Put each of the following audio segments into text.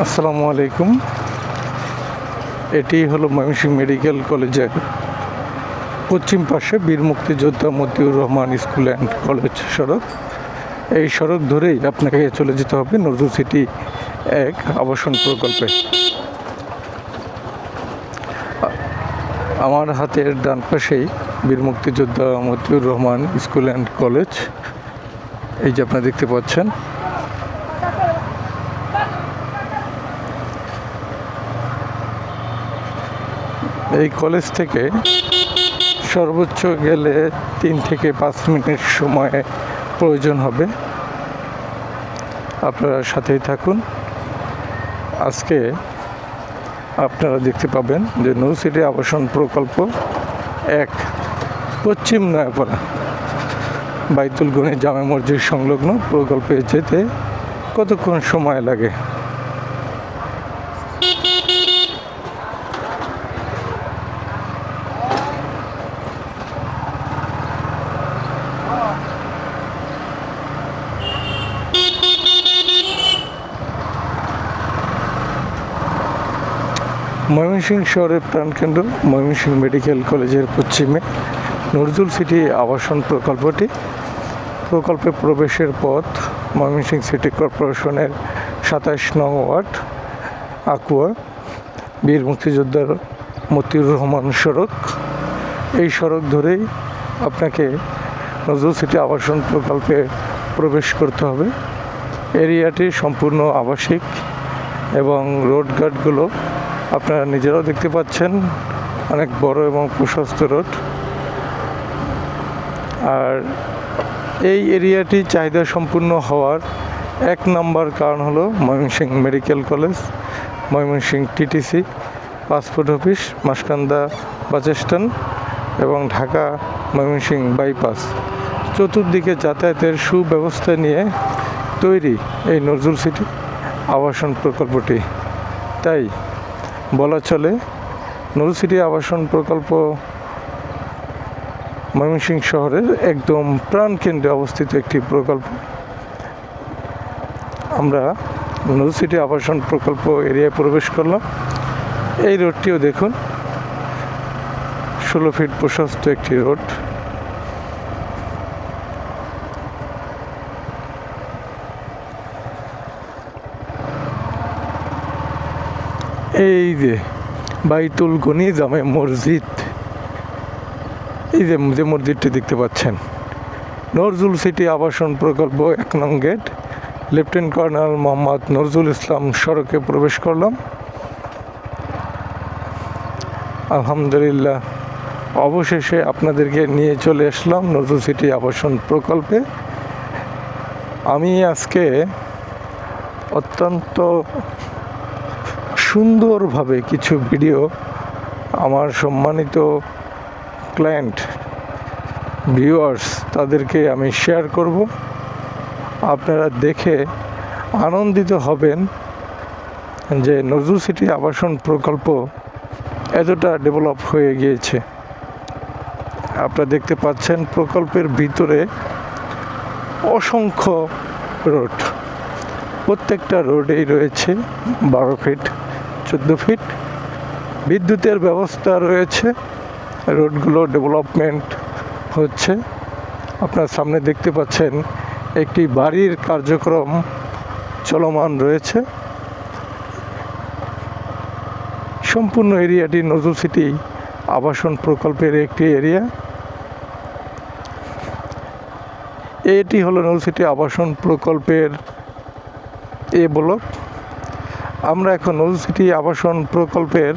আসসালামু আলাইকুম। এটি হলো ময়মনসিংহ মেডিকেল কলেজের পশ্চিম পাশে বীর মুক্তিযোদ্ধা Motiur Rahman school and college সড়ক। এই সড়ক ধরেই আপনাকে চলে যেতে হবে নজরুল সিটি এক আবাসন প্রকল্পে। আমার হাতের ডান পাশেই বীর মুক্তিযোদ্ধা Motiur Rahman school and college. এই যে আপনারা দেখতে পাচ্ছেন। এই কলেজ থেকে সর্বোচ্চ গেলে 3 থেকে 5 মিনিট সময় প্রয়োজন হবে। আপনারা সাথেই থাকুন। আজকে আপনারা দেখতে পাবেন যে নজরুল সিটি আবাসন প্রকল্প এক, পশ্চিম নয়াপাড়া বাইতুল গনি জামে মসজিদ সংলগ্ন প্রকল্পে যেতে কতক্ষণ সময় লাগে। ময়মনসিংহ শহরের প্রাণকেন্দ্র ময়মনসিংহ মেডিকেল কলেজের পশ্চিমে নজরুল সিটি আবাসন প্রকল্পে প্রবেশের পথ ময়মনসিংহ সিটি কর্পোরেশনের 27 নং ওয়ার্ড আকুয়া বীর মুক্তিযোদ্ধার মতিউর রহমান সড়ক। এই সড়ক ধরেই আপনাকে নজরুল সিটি আবাসন প্রকল্পে প্রবেশ করতে হবে। এরিয়াটি সম্পূর্ণ আবাসিক এবং রোড গার্ডগুলো আপনারা নিজেরাও দেখতে পাচ্ছেন, অনেক বড় এবং প্রশস্ত রোড। আর এই এরিয়াটি চাহিদা সম্পূর্ণ হওয়ার 1 নম্বর কারণ হলো Mymensingh medical college, Mymensingh TTC, passport office, Maskanda bus stand এবং ঢাকা ময়মনসিংহ বাইপাস। চতুর্দিকে যাতায়াতের সুব্যবস্থা নিয়ে তৈরি এই নজরুল সিটি আবাসন প্রকল্পটি। তাই বলা চলে নজরুল সিটি আবাসন প্রকল্প ময়মনসিংহ শহরের একদম প্রাণকেন্দ্রে অবস্থিত একটি প্রকল্প। আমরা নজরুল সিটি আবাসন প্রকল্প এরিয়ায় প্রবেশ করলাম। এই রোডটিও দেখুন, 16 ফিট প্রশস্ত একটি রোড। এই যে বাইতুল গনি জামে মসজিদ, এই যে মসজিদটি দেখতে পাচ্ছেন, নজরুল সিটি আবাসন প্রকল্প 1 নং গেট, লেফটেন্যান্ট কর্নেল মোহাম্মদ নজরুল ইসলাম সড়কে প্রবেশ করলাম। আলহামদুলিল্লাহ, অবশেষে আপনাদেরকে নিয়ে চলে আসলাম নজরুল সিটি আবাসন প্রকল্পে। আমি আজকে অত্যন্ত সুন্দরভাবে কিছু ভিডিও আমার সম্মানিত ক্লায়েন্ট ভিউয়ার্স তাদেরকে আমি শেয়ার করব। আপনারা দেখে আনন্দিত হবেন যে নজরুল সিটি আবাসন প্রকল্প এতটা ডেভেলপ হয়ে গিয়েছে। আপনারা দেখতে পাচ্ছেন প্রকল্পের ভিতরে অসংখ্য রোড, প্রত্যেকটা রোডেই রয়েছে 12 ফিট 14 ফিট বিদ্যুতের ব্যবস্থা রয়েছে। রোডগুলো ডেভেলপমেন্ট হচ্ছে। আপনার সামনে দেখতে পাচ্ছেন একটি বাড়ির কার্যক্রম চলমান রয়েছে। সম্পূর্ণ এরিয়াটি নজরুল সিটি আবাসন প্রকল্পের একটি এরিয়া। এটি হলো নজরুল সিটি আবাসন প্রকল্পের এ ব্লক। আমরা এখন নজরুল সিটি আবাসন প্রকল্পের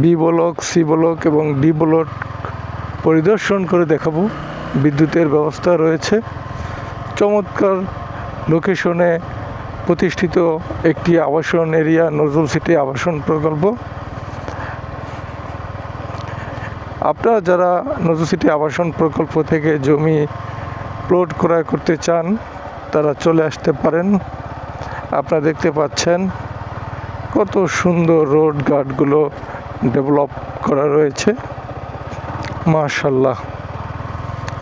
বি ব্লক, সি ব্লক এবং ডি ব্লক পরিদর্শন করে দেখাবো। বিদ্যুতের ব্যবস্থা রয়েছে। চমৎকার লোকেশনে প্রতিষ্ঠিত একটি আবাসন এরিয়া নজরুল সিটি আবাসন প্রকল্প। আপনারা যারা নজরুল সিটি আবাসন প্রকল্প থেকে জমি প্লট ক্রয় করতে চান তারা চলে আসতে পারেন। আপনারা দেখতে পাচ্ছেন কত সুন্দর রোড গার্ডগুলো ডেভেলপ করা রয়েছে, মাশাআল্লাহ।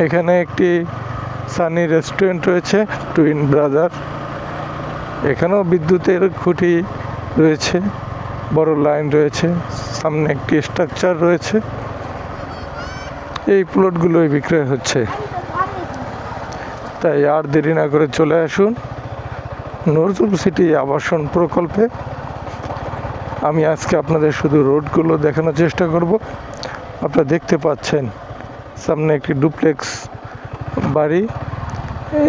এখানে একটি সানি রেস্টুরেন্ট রয়েছে, টুইন ব্রাদার। এখানেও বিদ্যুতের খুঁটি রয়েছে, বড় লাইন রয়েছে, সামনে একটি স্ট্রাকচার রয়েছে। এই প্লটগুলোই বিক্রয় হচ্ছে। তাই আর দেরি না করে চলে আসুন নজরুল সিটি আবাসন প্রকল্পে। আমি আজকে আপনাদের শুধু রোডগুলো দেখানোর চেষ্টা করব। আপনারা দেখতে পাচ্ছেন সামনে একটি ডুপ্লেক্স বাড়ি,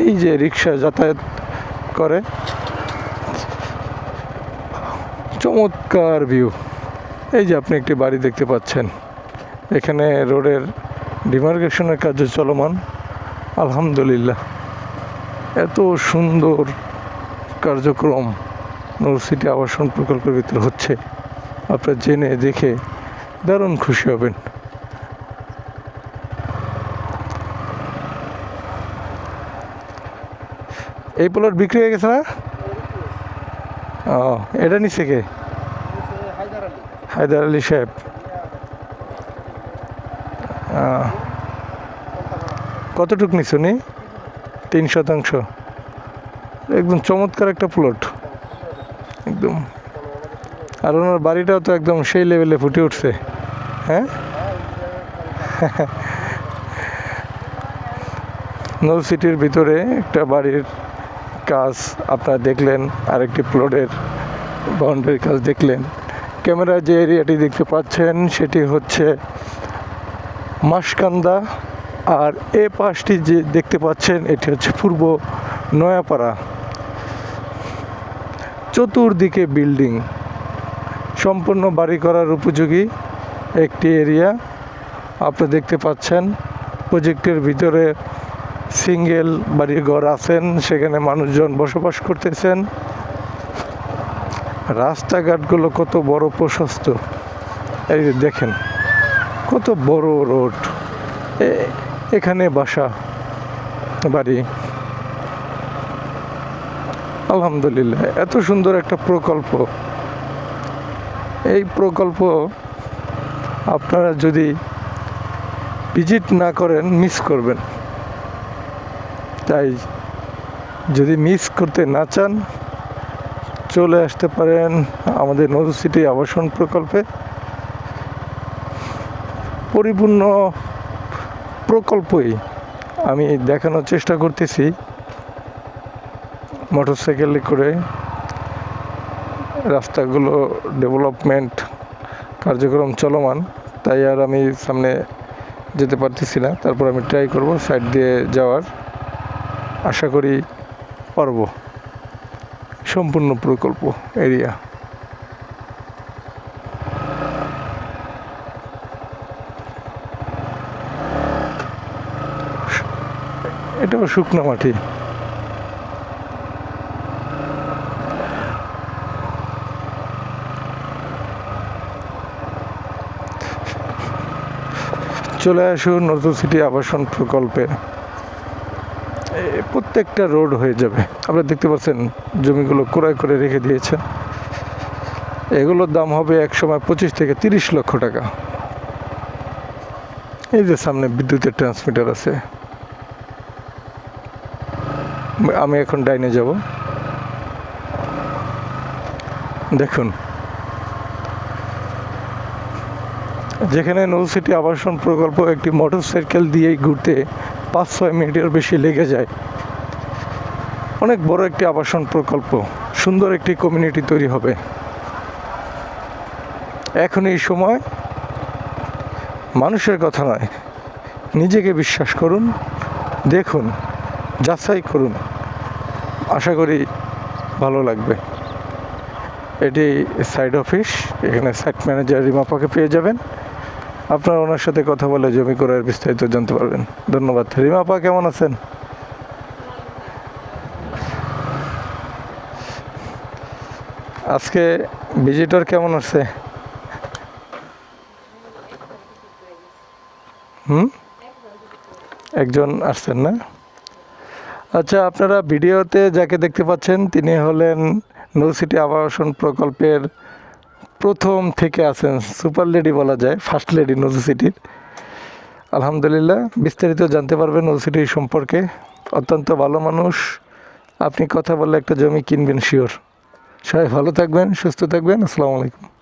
এই যে রিক্সা যাতায়াত করে, চমৎকার ভিউ। এই যে আপনি একটি বাড়ি দেখতে পাচ্ছেন, এখানে রোডের ডিমার্কেশনের কাজ চলমান। আলহামদুলিল্লাহ, এত সুন্দর কার্যক্রম নজরুল সিটি আবাসন প্রকল্পের ভিতরে হচ্ছে, আপনারা জেনে দেখে দারুণ খুশি হবেন। এই প্লট বিক্রি হয়ে গেছে না? ও, এটা নিচ্ছে কে? হায়দার আলী সাহেব। কতটুক নিছো নি? 3%। একদম চমৎকার একটা প্লট একদম। আর ওনার বাড়িটাও তো একদম সেই লেভেলে ফুটে উঠছে। হ্যাঁ, নজরুল সিটির ভিতরে একটা বাড়ির কাজ আপনারা দেখলেন, আরেকটি প্লটের বাউন্ডারির কাজ দেখলেন। ক্যামেরা যে এরিয়াটি দেখতে পাচ্ছেন সেটি হচ্ছে মাসকান্দা, আর এ পাশটি যে দেখতে পাচ্ছেন এটি হচ্ছে পূর্ব নয়াপাড়া। চতুর্দিকে বিল্ডিং, সম্পূর্ণ বাড়ি করার উপযোগী একটি এরিয়া আপনারা দেখতে পাচ্ছেন। প্রজেক্টের ভিতরে সিঙ্গেল বাড়ির ঘর আছেন, সেখানে মানুষজন বসবাস করতেছেন। রাস্তাঘাটগুলো কত বড় প্রশস্ত, এই যে দেখেন কত বড় রোড, এখানে বাসা বাড়ি। আলহামদুলিল্লাহ, এত সুন্দর একটা প্রকল্প। এই প্রকল্প আপনারা যদি ভিজিট না করেন মিস করবেন। তাই যদি মিস করতে না চান চলে আসতে পারেন আমাদের নজরুল সিটি আবাসন প্রকল্পে। পরিপূর্ণ প্রকল্পই আমি দেখানোর চেষ্টা করতেছি। মোটরসাইকেলে করে রাস্তাগুলো ডেভেলপমেন্ট কার্যক্রম চলমান, তাই আর আমি সামনে যেতে পারতেছি না। তারপর আমি ট্রাই করব সাইড দিয়ে যাওয়ার, আশা করি পারব। সম্পূর্ণ প্রকল্প এরিয়া। এটাও শুকনো মাটি। চলে আসুন নজরুল সিটি আবাসন প্রকল্পে। প্রত্যেকটা রোড হয়ে যাবে। আপনারা দেখতে পাচ্ছেন জমিগুলো ক্রয় করে রেখে দিয়েছেন। এগুলোর দাম হবে এক সময় 25 থেকে 30 লক্ষ টাকা। এই যে সামনে বিদ্যুতের ট্রান্সমিটার আছে। আমি এখন ডাইনে যাব, দেখুন যেখানে নজরুল সিটি আবাসন প্রকল্প একটি মোটরসাইকেল দিয়েই ঘুরতে 5-6 মিনিটের বেশি লেগে যায়। অনেক বড় একটি আবাসন প্রকল্প, সুন্দর একটি কমিউনিটি তৈরি হবে। এখন এই সময় মানুষের কথা নয়, নিজেকে বিশ্বাস করুন, দেখুন, যাচাই করুন, আশা করি ভালো লাগবে। এটি সাইড অফিস, এখানে সাইট ম্যানেজার রিমাপাকে পেয়ে যাবেন। আপনারা ওনার সাথে কথা বলে জমি ক্রয়ের বিস্তারিত জানতে পারবেন। ধন্যবাদ। রিমাপা কেমন আছেন? আজকে ভিজিটর কেমন আছে? একজন আসছেন না? আচ্ছা, আপনারা ভিডিওতে যাকে দেখতে পাচ্ছেন তিনি হলেন নজরুল সিটি আবাসন প্রকল্পের প্রথম থেকে আছেন, সুপার লেডি বলা যায়, ফার্স্ট লেডি নজরুল সিটির। আলহামদুলিল্লাহ, বিস্তারিত জানতে পারবেন নজরুল সিটি সম্পর্কে। অত্যন্ত ভালো মানুষ, আপনি কথা বললে একটা জমি কিনবেন শিওর। সবাই ভালো থাকবেন, সুস্থ থাকবেন। আসসালামু আলাইকুম।